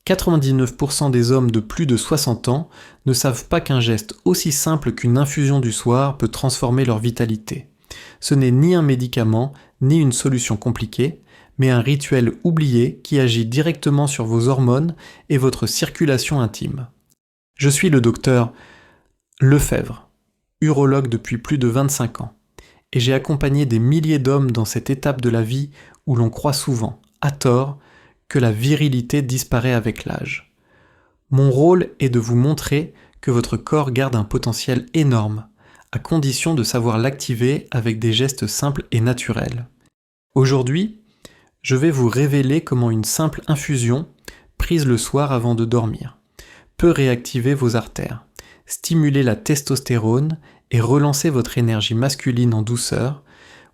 99% des hommes de plus de 60 ans ne savent pas qu'un geste aussi simple qu'une infusion du soir peut transformer leur vitalité. Ce n'est ni un médicament, ni une solution compliquée, mais un rituel oublié qui agit directement sur vos hormones et votre circulation intime. Je suis le docteur Lefebvre, urologue depuis plus de 25 ans, et j'ai accompagné des milliers d'hommes dans cette étape de la vie où l'on croit souvent, à tort, que la virilité disparaît avec l'âge. Mon rôle est de vous montrer que votre corps garde un potentiel énorme, à condition de savoir l'activer avec des gestes simples et naturels. Aujourd'hui, je vais vous révéler comment une simple infusion, prise le soir avant de dormir, peut réactiver vos artères, stimuler la testostérone et relancer votre énergie masculine en douceur.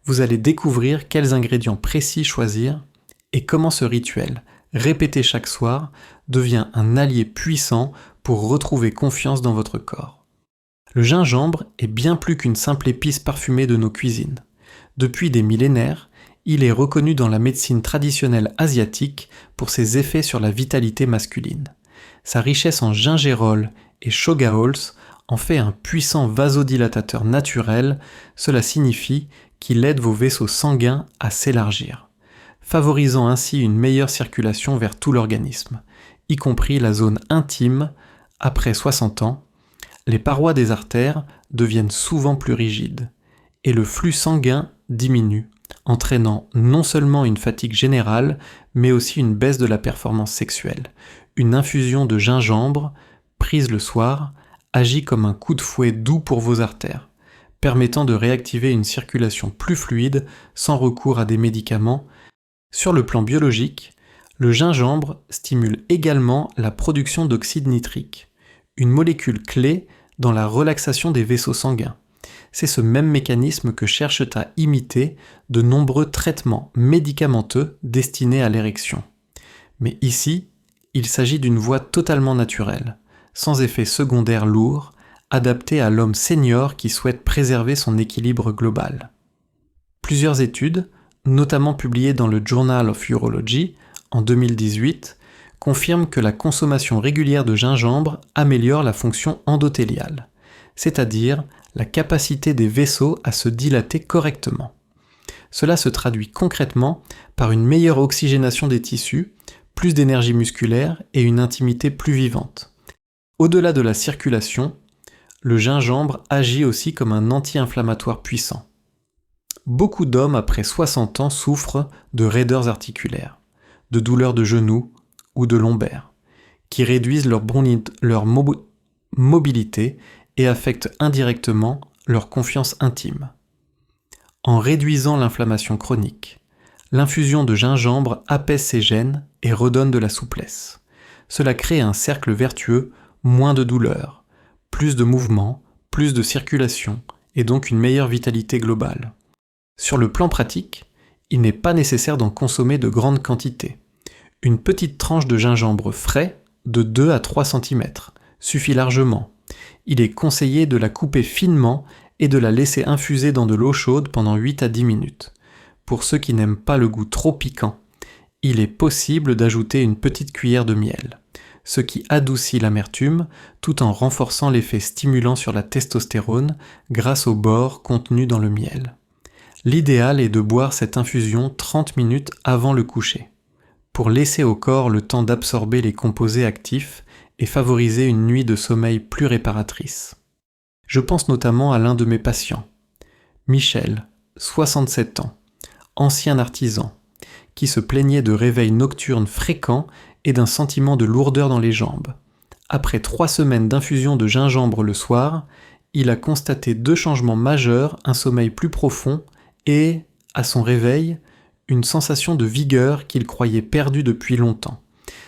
Vous allez découvrir quels ingrédients précis choisir et comment ce rituel, répété chaque soir, devient un allié puissant pour retrouver confiance dans votre corps. Le gingembre est bien plus qu'une simple épice parfumée de nos cuisines. Depuis des millénaires, il est reconnu dans la médecine traditionnelle asiatique pour ses effets sur la vitalité masculine. Sa richesse en gingérol et shogaols en fait un puissant vasodilatateur naturel. Cela signifie qu'il aide vos vaisseaux sanguins à s'élargir, favorisant ainsi une meilleure circulation vers tout l'organisme, y compris la zone intime. Après 60 ans, les parois des artères deviennent souvent plus rigides, et le flux sanguin diminue, entraînant non seulement une fatigue générale, mais aussi une baisse de la performance sexuelle. Une infusion de gingembre, prise le soir, agit comme un coup de fouet doux pour vos artères, permettant de réactiver une circulation plus fluide sans recours à des médicaments. Sur le plan biologique, le gingembre stimule également la production d'oxyde nitrique, une molécule clé dans la relaxation des vaisseaux sanguins. C'est ce même mécanisme que cherchent à imiter de nombreux traitements médicamenteux destinés à l'érection. Mais ici, il s'agit d'une voie totalement naturelle, sans effet secondaire lourd, adaptée à l'homme senior qui souhaite préserver son équilibre global. Plusieurs études, notamment publiées dans le Journal of Urology en 2018, confirment que la consommation régulière de gingembre améliore la fonction endothéliale, c'est-à-dire la capacité des vaisseaux à se dilater correctement. Cela se traduit concrètement par une meilleure oxygénation des tissus, plus d'énergie musculaire et une intimité plus vivante. Au-delà de la circulation, le gingembre agit aussi comme un anti-inflammatoire puissant. Beaucoup d'hommes après 60 ans souffrent de raideurs articulaires, de douleurs de genoux ou de lombaires, qui réduisent leur mobilité et affectent indirectement leur confiance intime. En réduisant l'inflammation chronique, l'infusion de gingembre apaise ces gènes et redonne de la souplesse. Cela crée un cercle vertueux, moins de douleur, plus de mouvement, plus de circulation et donc une meilleure vitalité globale. Sur le plan pratique, il n'est pas nécessaire d'en consommer de grandes quantités. Une petite tranche de gingembre frais, de 2 à 3 cm, suffit largement. Il est conseillé de la couper finement et de la laisser infuser dans de l'eau chaude pendant 8 à 10 minutes. Pour ceux qui n'aiment pas le goût trop piquant, il est possible d'ajouter une petite cuillère de miel, ce qui adoucit l'amertume tout en renforçant l'effet stimulant sur la testostérone grâce au bore contenu dans le miel. L'idéal est de boire cette infusion 30 minutes avant le coucher, pour laisser au corps le temps d'absorber les composés actifs et favoriser une nuit de sommeil plus réparatrice. Je pense notamment à l'un de mes patients, Michel, 67 ans, ancien artisan, qui se plaignait de réveils nocturnes fréquents et d'un sentiment de lourdeur dans les jambes. Après 3 semaines d'infusion de gingembre le soir, il a constaté 2 changements majeurs, un sommeil plus profond et, à son réveil, une sensation de vigueur qu'il croyait perdue depuis longtemps.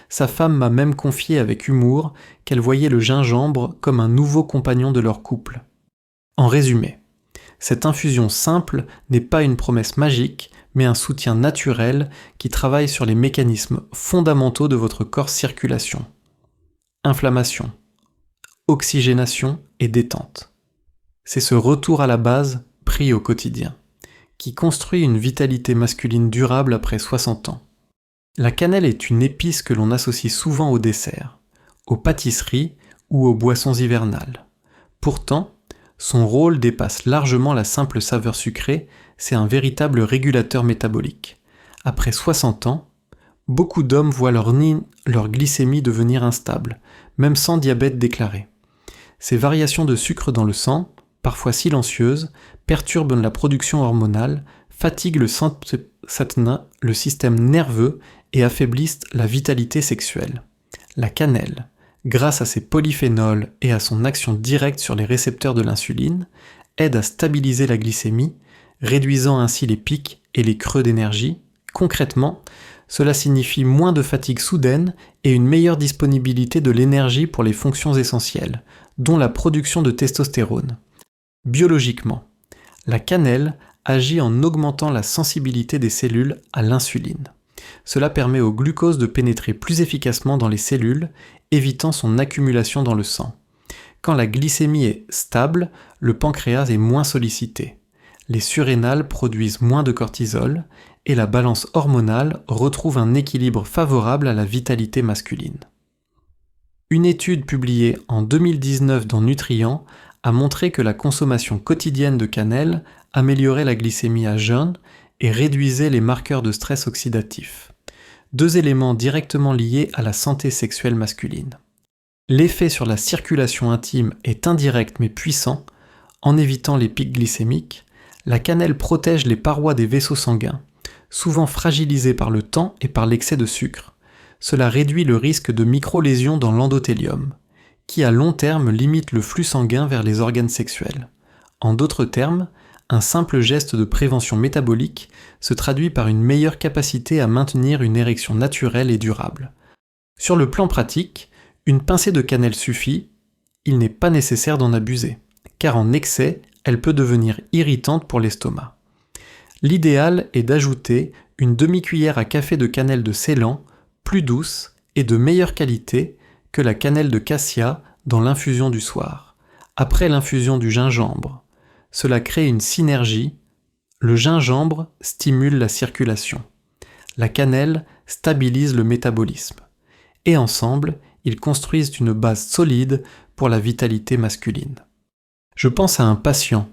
Sa femme m'a même confié avec humour qu'elle voyait le gingembre comme un nouveau compagnon de leur couple. En résumé, cette infusion simple n'est pas une promesse magique, mais un soutien naturel qui travaille sur les mécanismes fondamentaux de votre corps-circulation. Inflammation, oxygénation et détente. C'est ce retour à la base, pris au quotidien, qui construit une vitalité masculine durable après 60 ans. La cannelle est une épice que l'on associe souvent au dessert, aux pâtisseries ou aux boissons hivernales. Pourtant, son rôle dépasse largement la simple saveur sucrée, c'est un véritable régulateur métabolique. Après 60 ans, beaucoup d'hommes voient leur glycémie devenir instable, même sans diabète déclaré. Ces variations de sucre dans le sang, parfois silencieuses, perturbent la production hormonale, fatiguent le système nerveux et affaiblissent la vitalité sexuelle. La cannelle, grâce à ses polyphénols et à son action directe sur les récepteurs de l'insuline, aide à stabiliser la glycémie, réduisant ainsi les pics et les creux d'énergie. Concrètement, cela signifie moins de fatigue soudaine et une meilleure disponibilité de l'énergie pour les fonctions essentielles, dont la production de testostérone. Biologiquement, la cannelle agit en augmentant la sensibilité des cellules à l'insuline. Cela permet au glucose de pénétrer plus efficacement dans les cellules, évitant son accumulation dans le sang. Quand la glycémie est stable, le pancréas est moins sollicité. Les surrénales produisent moins de cortisol et la balance hormonale retrouve un équilibre favorable à la vitalité masculine. Une étude publiée en 2019 dans Nutrient a montré que la consommation quotidienne de cannelle améliorait la glycémie à jeun et réduisait les marqueurs de stress oxydatif. 2 éléments directement liés à la santé sexuelle masculine. L'effet sur la circulation intime est indirect mais puissant. En évitant les pics glycémiques, la cannelle protège les parois des vaisseaux sanguins, souvent fragilisés par le temps et par l'excès de sucre. Cela réduit le risque de micro-lésions dans l'endothélium, qui à long terme limite le flux sanguin vers les organes sexuels. En d'autres termes, un simple geste de prévention métabolique se traduit par une meilleure capacité à maintenir une érection naturelle et durable. Sur le plan pratique, une pincée de cannelle suffit, il n'est pas nécessaire d'en abuser, car en excès, elle peut devenir irritante pour l'estomac. L'idéal est d'ajouter une demi-cuillère à café de cannelle de Ceylan, plus douce et de meilleure qualité que la cannelle de cassia dans l'infusion du soir, après l'infusion du gingembre. Cela crée une synergie. Le gingembre stimule la circulation. La cannelle stabilise le métabolisme. Et ensemble, ils construisent une base solide pour la vitalité masculine. Je pense à un patient,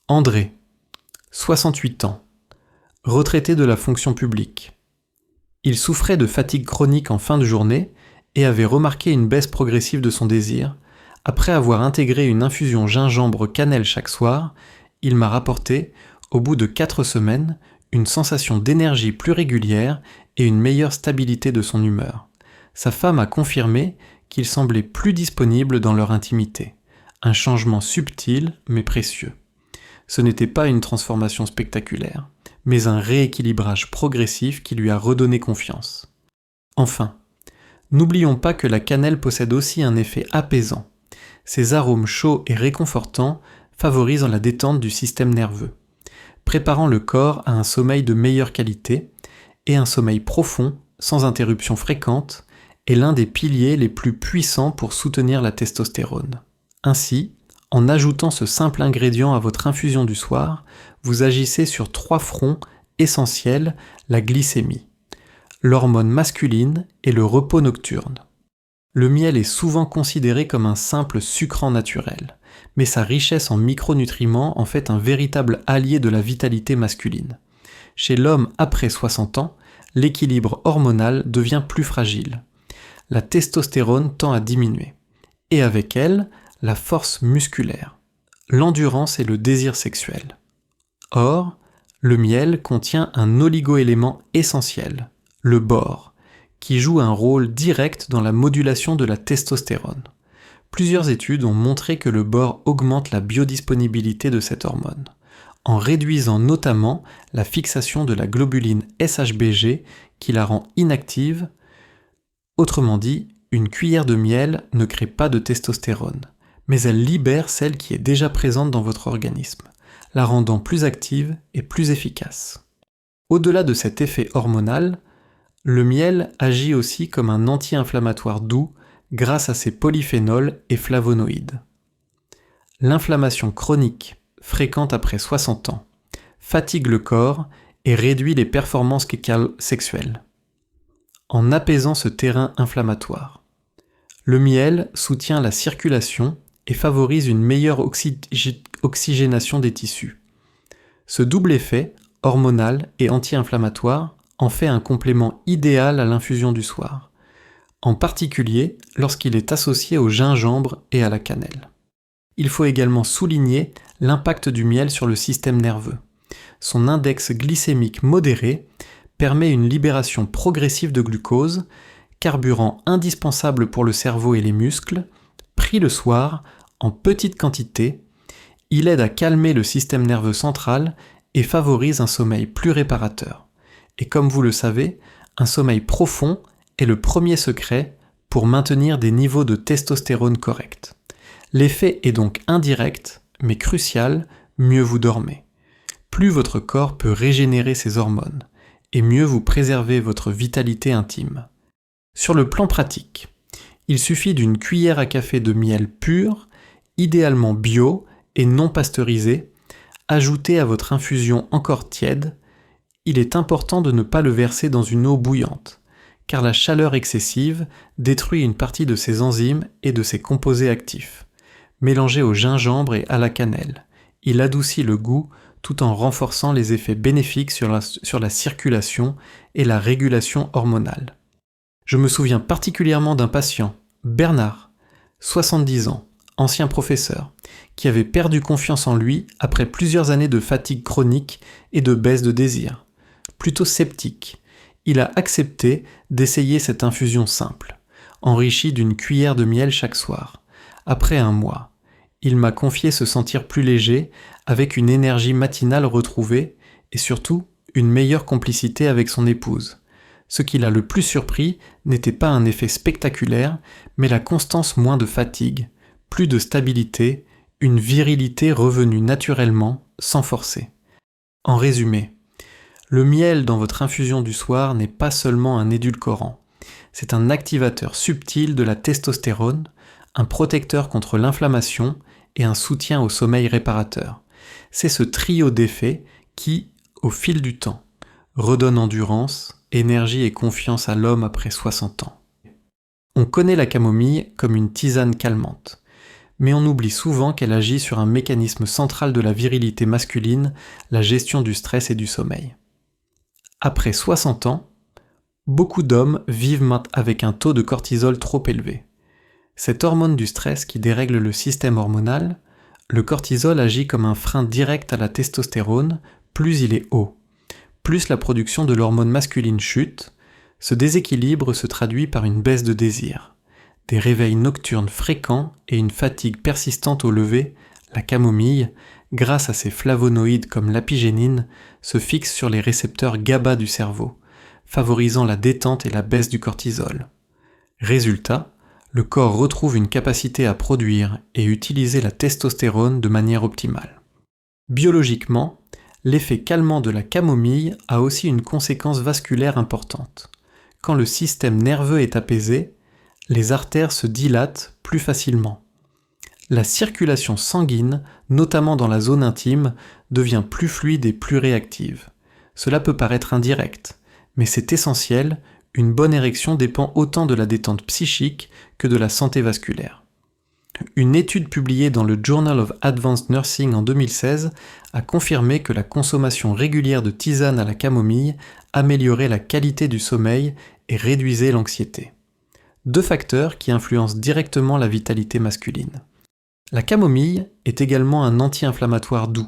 André, 68 ans, retraité de la fonction publique. Il souffrait de fatigue chronique en fin de journée et avait remarqué une baisse progressive de son désir. Après avoir intégré une infusion gingembre-cannelle chaque soir, il m'a rapporté, au bout de 4 semaines, une sensation d'énergie plus régulière et une meilleure stabilité de son humeur. Sa femme a confirmé qu'il semblait plus disponible dans leur intimité. Un changement subtil mais précieux. Ce n'était pas une transformation spectaculaire, mais un rééquilibrage progressif qui lui a redonné confiance. Enfin, n'oublions pas que la cannelle possède aussi un effet apaisant. Ses arômes chauds et réconfortants favorisent la détente du système nerveux, préparant le corps à un sommeil de meilleure qualité, et un sommeil profond, sans interruption fréquente, est l'un des piliers les plus puissants pour soutenir la testostérone. Ainsi, en ajoutant ce simple ingrédient à votre infusion du soir, vous agissez sur 3 fronts essentiels, la glycémie, l'hormone masculine et le repos nocturne. Le miel est souvent considéré comme un simple sucrant naturel, mais sa richesse en micronutriments en fait un véritable allié de la vitalité masculine. Chez l'homme après 60 ans, l'équilibre hormonal devient plus fragile. La testostérone tend à diminuer, et avec elle, la force musculaire, l'endurance et le désir sexuel. Or, le miel contient un oligoélément essentiel, le bore, qui joue un rôle direct dans la modulation de la testostérone. Plusieurs études ont montré que le bore augmente la biodisponibilité de cette hormone, en réduisant notamment la fixation de la globuline SHBG qui la rend inactive. Autrement dit, une cuillère de miel ne crée pas de testostérone, mais elle libère celle qui est déjà présente dans votre organisme, la rendant plus active et plus efficace. Au-delà de cet effet hormonal, le miel agit aussi comme un anti-inflammatoire doux grâce à ses polyphénols et flavonoïdes. L'inflammation chronique, fréquente après 60 ans, fatigue le corps et réduit les performances sexuelles. en apaisant ce terrain inflammatoire. Le miel soutient la circulation et favorise une meilleure oxygénation des tissus. Ce double effet, hormonal et anti-inflammatoire, en fait un complément idéal à l'infusion du soir, en particulier lorsqu'il est associé au gingembre et à la cannelle. Il faut également souligner l'impact du miel sur le système nerveux. Son index glycémique modéré permet une libération progressive de glucose, carburant indispensable pour le cerveau et les muscles. Pris le soir, en petite quantité, il aide à calmer le système nerveux central et favorise un sommeil plus réparateur. Et comme vous le savez, un sommeil profond est le premier secret pour maintenir des niveaux de testostérone corrects. L'effet est donc indirect, mais crucial, mieux vous dormez. Plus votre corps peut régénérer ses hormones, et mieux vous préservez votre vitalité intime. Sur le plan pratique, il suffit d'une cuillère à café de miel pur, idéalement bio et non pasteurisé, ajouté à votre infusion encore tiède. Il est important de ne pas le verser dans une eau bouillante, car la chaleur excessive détruit une partie de ses enzymes et de ses composés actifs. Mélangé au gingembre et à la cannelle, il adoucit le goût tout en renforçant les effets bénéfiques sur la circulation et la régulation hormonale. Je me souviens particulièrement d'un patient, Bernard, 70 ans, ancien professeur, qui avait perdu confiance en lui après plusieurs années de fatigue chronique et de baisse de désir. Plutôt sceptique, il a accepté d'essayer cette infusion simple, enrichie d'une cuillère de miel chaque soir. Après un mois, il m'a confié se sentir plus léger, avec une énergie matinale retrouvée et surtout une meilleure complicité avec son épouse. Ce qui l'a le plus surpris n'était pas un effet spectaculaire, mais la constance moins de fatigue, plus de stabilité, une virilité revenue naturellement, sans forcer. En résumé, le miel dans votre infusion du soir n'est pas seulement un édulcorant, c'est un activateur subtil de la testostérone, un protecteur contre l'inflammation et un soutien au sommeil réparateur. C'est ce trio d'effets qui, au fil du temps, redonne endurance, énergie et confiance à l'homme après 60 ans. On connaît la camomille comme une tisane calmante, mais on oublie souvent qu'elle agit sur un mécanisme central de la virilité masculine, la gestion du stress et du sommeil. Après 60 ans, beaucoup d'hommes vivent avec un taux de cortisol trop élevé. Cette hormone du stress qui dérègle le système hormonal, le cortisol agit comme un frein direct à la testostérone, plus il est haut. Plus la production de l'hormone masculine chute, ce déséquilibre se traduit par une baisse de désir. Des réveils nocturnes fréquents et une fatigue persistante au lever, la camomille, grâce à ses flavonoïdes comme l'apigénine, se fixe sur les récepteurs GABA du cerveau, favorisant la détente et la baisse du cortisol. Résultat, le corps retrouve une capacité à produire et utiliser la testostérone de manière optimale. Biologiquement, l'effet calmant de la camomille a aussi une conséquence vasculaire importante. Quand le système nerveux est apaisé, les artères se dilatent plus facilement. La circulation sanguine, notamment dans la zone intime, devient plus fluide et plus réactive. Cela peut paraître indirect, mais c'est essentiel. Une bonne érection dépend autant de la détente psychique que de la santé vasculaire. Une étude publiée dans le Journal of Advanced Nursing en 2016 a confirmé que la consommation régulière de tisane à la camomille améliorait la qualité du sommeil et réduisait l'anxiété. 2 facteurs qui influencent directement la vitalité masculine. La camomille est également un anti-inflammatoire doux.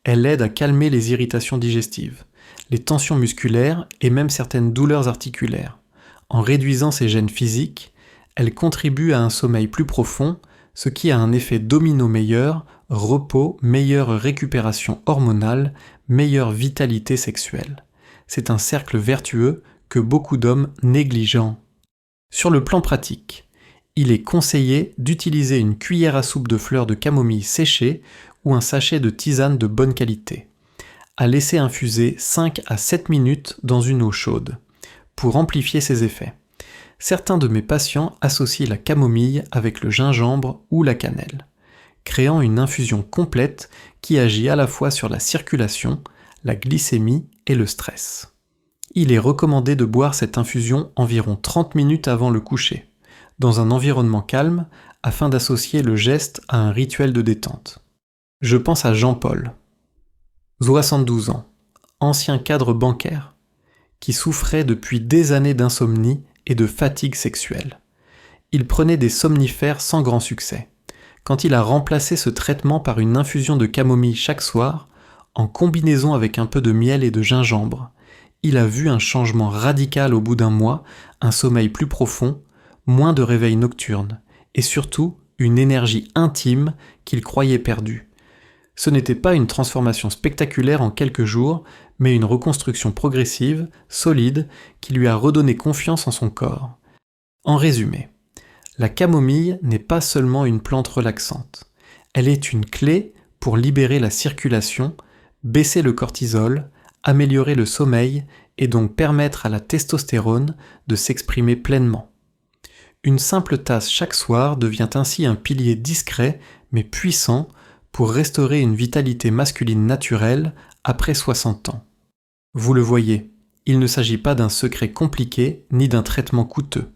Elle aide à calmer les irritations digestives, les tensions musculaires et même certaines douleurs articulaires. En réduisant ces gènes physiques, elle contribue à un sommeil plus profond, ce qui a un effet domino meilleur, repos, meilleure récupération hormonale, meilleure vitalité sexuelle. C'est un cercle vertueux que beaucoup d'hommes négligent. Sur le plan pratique, il est conseillé d'utiliser une cuillère à soupe de fleurs de camomille séchées ou un sachet de tisane de bonne qualité. À laisser infuser 5 à 7 minutes dans une eau chaude, pour amplifier ses effets. Certains de mes patients associent la camomille avec le gingembre ou la cannelle, créant une infusion complète qui agit à la fois sur la circulation, la glycémie et le stress. Il est recommandé de boire cette infusion environ 30 minutes avant le coucher, dans un environnement calme, afin d'associer le geste à un rituel de détente. Je pense à Jean-Paul, 72 ans, ancien cadre bancaire, qui souffrait depuis des années d'insomnie et de fatigue sexuelle. Il prenait des somnifères sans grand succès. Quand il a remplacé ce traitement par une infusion de camomille chaque soir, en combinaison avec un peu de miel et de gingembre, il a vu un changement radical au bout d'un mois, un sommeil plus profond, moins de réveils nocturnes, et surtout une énergie intime qu'il croyait perdue. Ce n'était pas une transformation spectaculaire en quelques jours, mais une reconstruction progressive, solide, qui lui a redonné confiance en son corps. En résumé, la camomille n'est pas seulement une plante relaxante. Elle est une clé pour libérer la circulation, baisser le cortisol, améliorer le sommeil et donc permettre à la testostérone de s'exprimer pleinement. Une simple tasse chaque soir devient ainsi un pilier discret mais puissant pour restaurer une vitalité masculine naturelle après 60 ans. Vous le voyez, il ne s'agit pas d'un secret compliqué ni d'un traitement coûteux.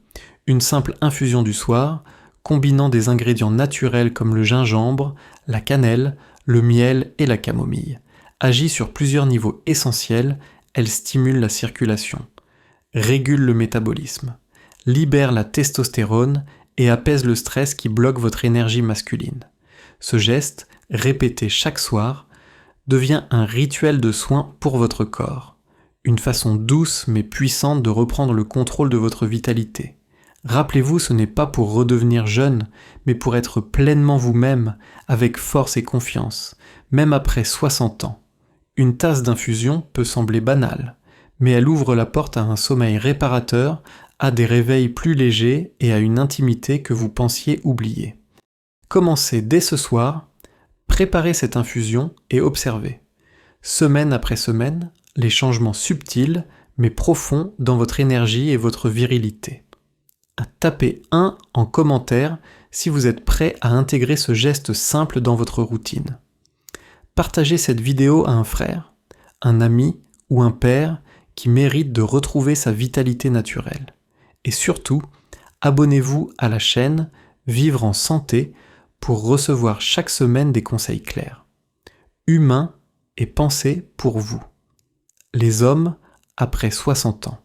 Une simple infusion du soir, combinant des ingrédients naturels comme le gingembre, la cannelle, le miel et la camomille. Agit sur plusieurs niveaux essentiels, elle stimule la circulation, régule le métabolisme, libère la testostérone et apaise le stress qui bloque votre énergie masculine. Ce geste, répété chaque soir, devient un rituel de soin pour votre corps, une façon douce mais puissante de reprendre le contrôle de votre vitalité. Rappelez-vous, ce n'est pas pour redevenir jeune, mais pour être pleinement vous-même, avec force et confiance, même après 60 ans. Une tasse d'infusion peut sembler banale, mais elle ouvre la porte à un sommeil réparateur, à des réveils plus légers et à une intimité que vous pensiez oublier. Commencez dès ce soir, préparez cette infusion et observez. Semaine après semaine, les changements subtils mais profonds dans votre énergie et votre virilité. Tapez 1 en commentaire si vous êtes prêt à intégrer ce geste simple dans votre routine. Partagez cette vidéo à un frère, un ami ou un père qui mérite de retrouver sa vitalité naturelle. Et surtout, abonnez-vous à la chaîne Vivre en santé pour recevoir chaque semaine des conseils clairs. Humains et pensés pour vous. Les hommes après 60 ans.